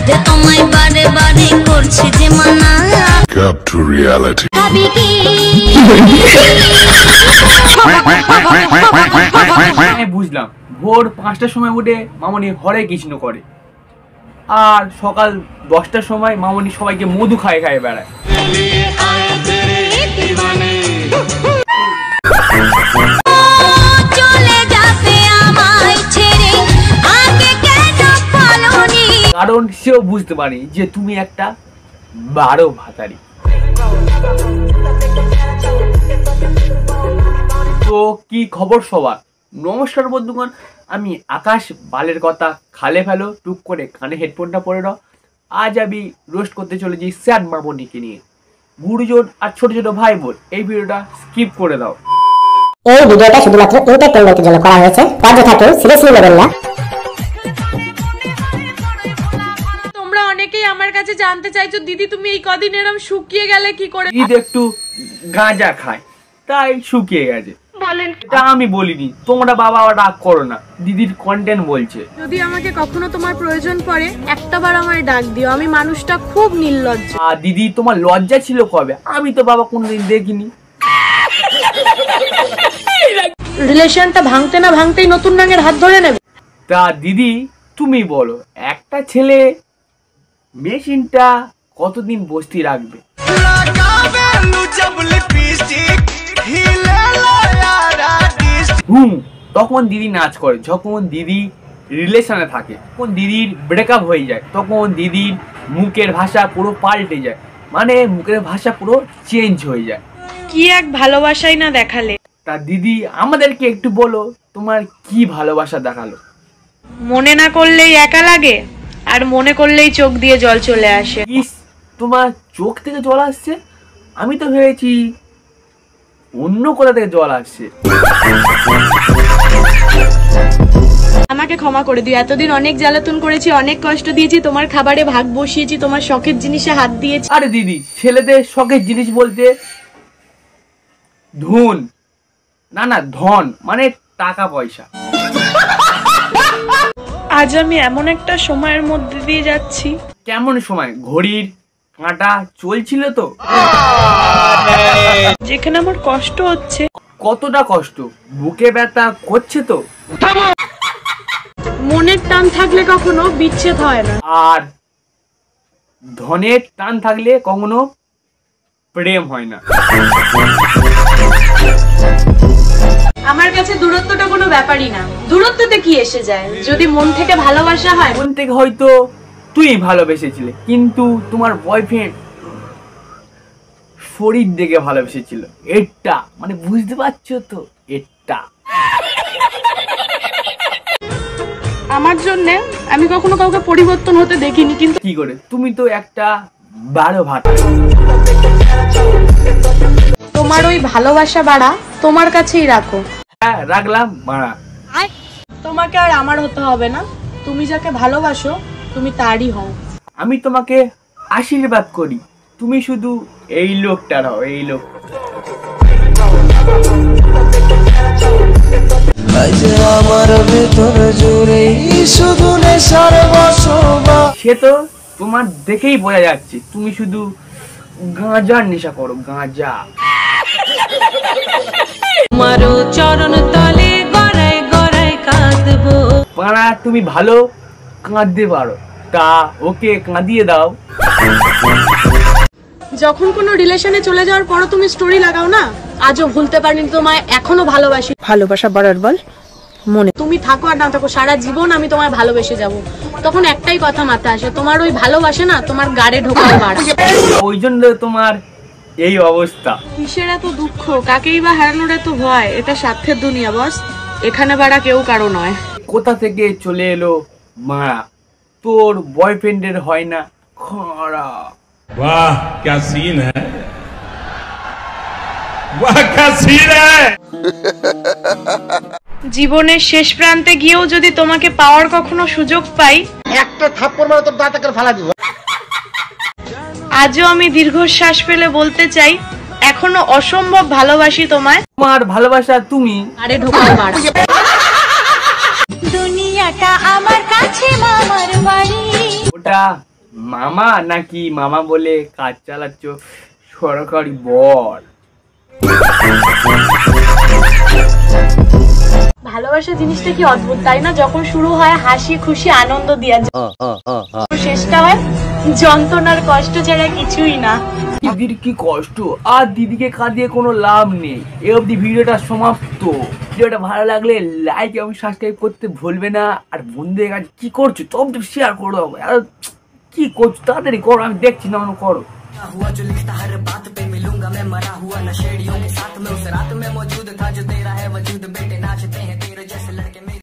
যে তোমায় বারে বারে করছে যে মানা Up to reality. ভাবি কি আমি বুঝলাম ভোর 5টার সময় উঠে মামনি হরে কৃষ্ণ করে, আর সকাল 10টার সময় মামনি সবাইকে মধু খায় খায় বেড়ায়। কারণ সেও বুঝতে পারে যে তুমি একটা 12 ভাতারি। তো কি খবর সবার? নমস্কার বন্ধুগণ, আমি আকাশ। বালের কথা খালে ফেলো, টুক করে কানে হেডফোনটা পরে নাও। আজ আমি রোস্ট করতে চলেছি স্যাড মামনিকে নিয়ে। গুরুজন আর ছোট ছোট ভাই বোন, এই ভিডিওটা স্কিপ করে দাও। এই ভিডিওটা শুধুমাত্র এন্টারটেইনমেন্টের জন্য করা হয়েছে, অযথা কেউ সিরিয়াসলি নেবেন না। তোমরা অনেকেই আমার কাছে জানতে চাইছো, দিদি তুমি এই কদিন এরকম শুকিয়ে গেলে কি করে? ঈদ একটু গাঁজা খায় তাই শুকিয়ে গেছে। বলেন, এটা আমি বলিনি, তোমরা বাবা রাগ করো না, দিদির কন্টেন্ট বলছে। যদি আমাকে কখনো তোমার প্রয়োজন পড়ে একটাবার আমায় ডাক দিও, আমি মানুষটা খুব নির্লজ্জ। আর দিদি তোমার লজ্জা ছিল কবে? আমি তো বাবা কোনোদিন দেখিনি। রিলেশনটা ভাঙতে না ভাঙতেই নতুন রঙের হাত ধরে নেবে। তা দিদি তুমি বলো, একটা ছেলে মেশিনটা কতদিন বসতি রাখবে? তখন দিদি নাচ করে, যখন দিদি রিলেশনে থাকে। তখন দিদির ব্রেকআপ হয়ে যায়, তখন দিদির মুখের ভাষা পুরো পাল্টে যায়, মানে মুখের ভাষা পুরো চেঞ্জ হয়ে যায়। কি এক ভালোবাসাই না দেখালে। তা দিদি আমাদেরকে একটু বলো, তোমার কি ভালোবাসা দেখালো? মনে না করলেই একা লাগে, আর মনে করলেই চোখ দিয়ে জল চলে আসে। ইস, তোমার চোখ থেকে জল আসছে? আমি তো ভেবেছি অন্য কোথা থেকে জল আসছে। আমাকে ক্ষমা করে দিও, এতদিন অনেক জ্বালাতন করেছি, অনেক কষ্ট দিয়েছি, তোমার খাবারে ভাগ বসিয়েছি, তোমার শখের জিনিসে হাত দিয়েছি। আরে দিদি, ছেলেদের শখের জিনিস বলতে ধন না ধন, মানে টাকা পয়সা। আজ আমি এমন একটা সময়ের মধ্যে দিয়ে যাচ্ছি। কেমন সময়? ঘড়ির কাঁটা চলছিল তো, যেখানে আমার কষ্ট হচ্ছে। কতটা কষ্ট? বুকে ব্যথা করছে তো? মনের টান থাকলে কখনো বিচ্ছেদ হয় না, আর ধনের টান থাকলে কখনো প্রেম হয় না। আমার কাছে দূরত্বটা কোনো ব্যাপারই না। দূরত্বতে কি এসে যায়? যদি মন থেকে ভালোবাসা হয়। মন থেকে হয়তো তুই ভালোবেসেছিলে, কিন্তু তোমার বয়ফ্রেন্ড শরীর দেখে ভালোবেসেছিল। এটা মানে বুঝতে পারছো তো? এটা আমার জন্য আমি কখনো কাউকে পরিবর্তন হতে দেখিনি, কিন্তু কি করে? তুমি তো একটা 12 ভাতা। তোমার ওই ভালোবাসা বাড়া তোমার কাছেই রাখো। হ্যাঁ, রাখলাম মারা। তোমাকে আর আমার হতে হবে না, তুমি যাকে ভালোবাসো তুমি তারই হও। আমি তোমাকে আশীর্বাদ করি, তুমি শুধু এই লোকটার হও, এই লোক। সে তো তোমার দেখেই বোঝা যাচ্ছে, তুমি শুধু গাঁজার নেশা করো, গাঁজা। তোমারও চরণ তলে গড়ায় গড়ায় কাঁদবো। পাড়া তুমি ভালো কাঁদতে পারো, তা ওকে কাঁদিয়ে দাও। যখন কোনো রিলেশনে চলে যাওয়ার পরও তুমি স্টোরি লাগাও না, আজও ভুলতে পারিনি তোমায়, এখনো ভালোবাসি। ভালোবাসা বাড়ার বল মনে। তুমি থাকো আর না থাকো, সারা জীবন আমি তোমায় ভালোবেসে যাব। তখন একটাই কথা মাথায় আসে, তোমার ওই ভালোবাসে না তোমার গাড়ে ঢোকায় বাড়া। ওই জন্য তোমার এই অবস্থা। কিসের এত দুঃখ, কাকেই বা হারানোর এত ভয়? এটা স্বার্থের দুনিয়া বস, এখানে বাড়া কেউ কারো নয়। কোথা থেকে চলে এলো মারা? তোর বয়ফ্রেন্ডের হয় না খরা? वाह क्या सीन है, वाह क्या सीन है। জীবনের শেষ প্রান্তে গিয়েও যদি তোমাকে পাওয়ার কখনো সুযোগ পাই, একটা থাপ্পড় মারা তোর দাঁত করে ফালা দিব। আজও আমি দীর্ঘশ্বাস ফেলে বলতে চাই, এখনো অসম্ভব ভালোবাসি তোমায়। তোমার ভালোবাসা তুমি আরে ঢোকাও বাড়া। দুনিয়াটা আমার কাছে মামার বাড়ি। ওটা মামা নাকি মামা বলে কাজ চালাচ্ছ সরকারি বর? ভালোবাসা জিনিসটা কি অদ্ভুত তাই না? যখন শুরু হয় হাসি খুশি আনন্দ দিয়া শেষটা হয় যন্ত্রণার কষ্ট ছাড়া কিছুই না। দিদির কি কষ্ট, আর দিদিকে কাঁদিয়ে কোনো লাভ নেই। এই অবধি ভিডিওটা সমাপ্ত। ভিডিওটা ভালো লাগলে লাইক এবং সাবস্ক্রাইব করতে ভুলবে না। আর বন্ধুদের কাছে কি করছো তোম শেয়ার করে দাও। আর কি করছো তাড়াতাড়ি করো, আমি দেখছি না করো। हुआ जो लिखता हर बात पे मिलूंगा मैं मरा हुआ नशेड़ियों के साथ में उस रात में मौजूद था जो तेरा है वजूद बेटे नाचते हैं तेरे जैसे लड़के।